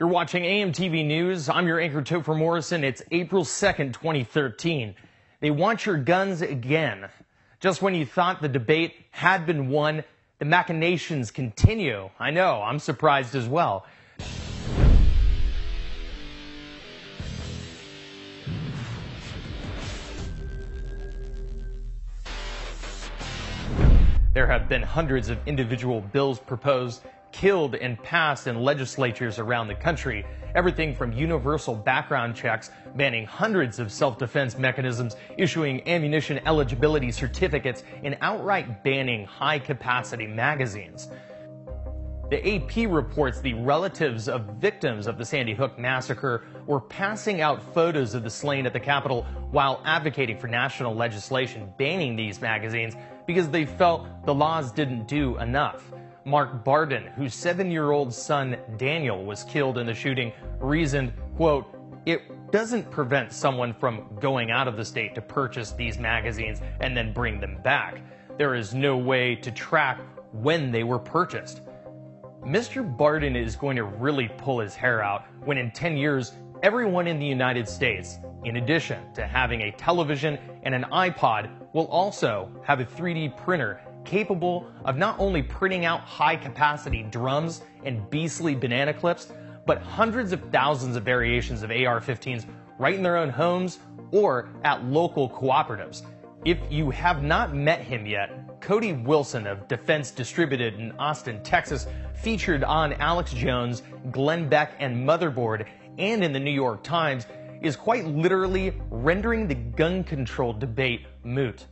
You're watching AMTV News. I'm your anchor, Topher Morrison. It's April 2nd, 2013. They want your guns again. Just when you thought the debate had been won, the machinations continue. I know, I'm surprised as well. There have been hundreds of individual bills proposed, killed, and passed in legislatures around the country. Everything from universal background checks, banning hundreds of self-defense mechanisms, issuing ammunition eligibility certificates, and outright banning high-capacity magazines. The AP reports the relatives of victims of the Sandy Hook massacre were passing out photos of the slain at the Capitol while advocating for national legislation banning these magazines because they felt the laws didn't do enough. Mark Barden, whose 7-year-old son Daniel was killed in the shooting, reasoned, quote, "It doesn't prevent someone from going out of the state to purchase these magazines and then bring them back. There is no way to track when they were purchased." Mr. Barden is going to really pull his hair out when in 10 years, everyone in the United States, in addition to having a television and an iPod, will also have a 3D printer capable of not only printing out high-capacity drums and beastly banana clips, but hundreds of thousands of variations of AR-15s right in their own homes or at local cooperatives. If you have not met him yet, Cody Wilson of Defense Distributed in Austin, Texas, featured on Alex Jones, Glenn Beck, and Motherboard, and in the New York Times, is quite literally rendering the gun control debate moot.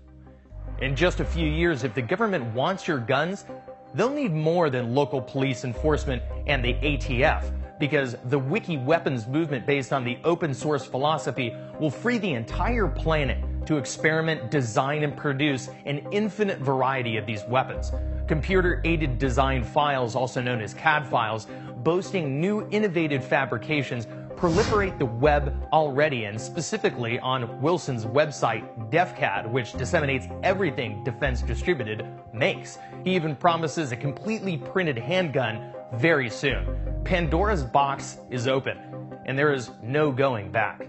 In just a few years, if the government wants your guns, they'll need more than local police enforcement and the ATF, because the Wiki Weapons movement based on the open source philosophy will free the entire planet to experiment, design, and produce an infinite variety of these weapons. Computer-aided design files, also known as CAD files, boasting new innovative fabrications, proliferate the web already, and specifically on Wilson's website, DefCAD, which disseminates everything Defense Distributed makes. He even promises a completely printed handgun very soon. Pandora's box is open, and there is no going back.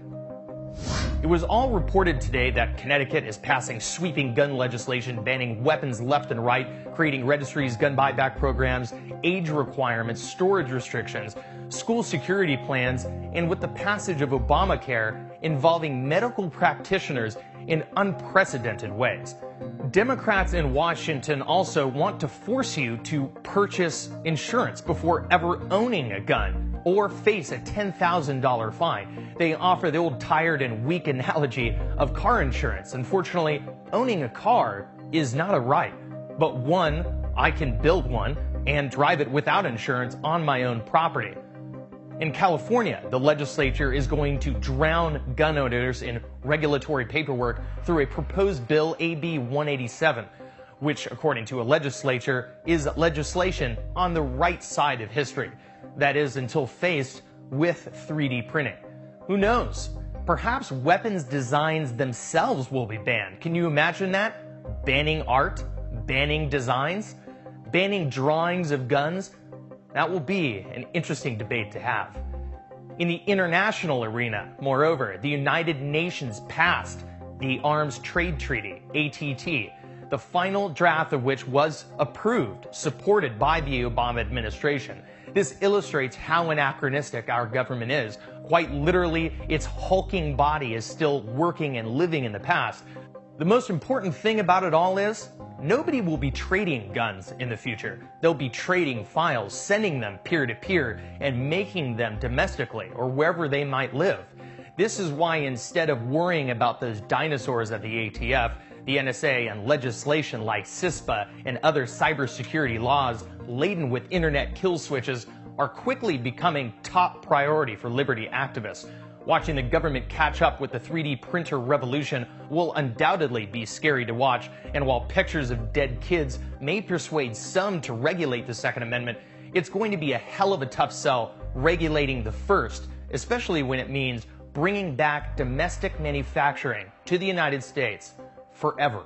It was all reported today that Connecticut is passing sweeping gun legislation banning weapons left and right, creating registries, gun buyback programs, age requirements, storage restrictions, school security plans, and with the passage of Obamacare involving medical practitioners in unprecedented ways. Democrats in Washington also want to force you to purchase insurance before ever owning a gun or face a $10,000 fine. They offer the old tired and weak analogy of car insurance. Unfortunately, owning a car is not a right, but one, I can build one and drive it without insurance on my own property. In California, the legislature is going to drown gun owners in regulatory paperwork through a proposed bill, AB 187, which, according to a legislature, is legislation on the right side of history. That is, until faced with 3D printing. Who knows? Perhaps weapons designs themselves will be banned. Can you imagine that? Banning art? Banning designs? Banning drawings of guns? That will be an interesting debate to have. In the international arena, moreover, the United Nations passed the Arms Trade Treaty, ATT, the final draft of which was approved, supported by the Obama administration. This illustrates how anachronistic our government is. Quite literally, its hulking body is still working and living in the past. The most important thing about it all is, nobody will be trading guns in the future. They'll be trading files, sending them peer-to-peer, and making them domestically or wherever they might live. This is why instead of worrying about those dinosaurs at the ATF, the NSA, and legislation like CISPA and other cybersecurity laws laden with internet kill switches are quickly becoming top priority for liberty activists. Watching the government catch up with the 3D printer revolution will undoubtedly be scary to watch, and while pictures of dead kids may persuade some to regulate the Second Amendment, it's going to be a hell of a tough sell regulating the First, especially when it means bringing back domestic manufacturing to the United States forever.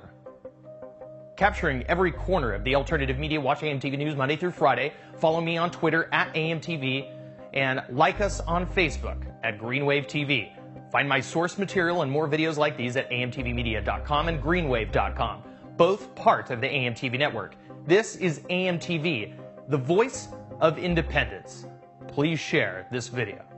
Capturing every corner of the alternative media, watch AMTV News Monday through Friday. Follow me on Twitter at AMTV. and like us on Facebook at Greenwave TV. Find my source material and more videos like these at amtvmedia.com and greenwave.com, both part of the AMTV network. This is AMTV, the voice of independence. Please share this video.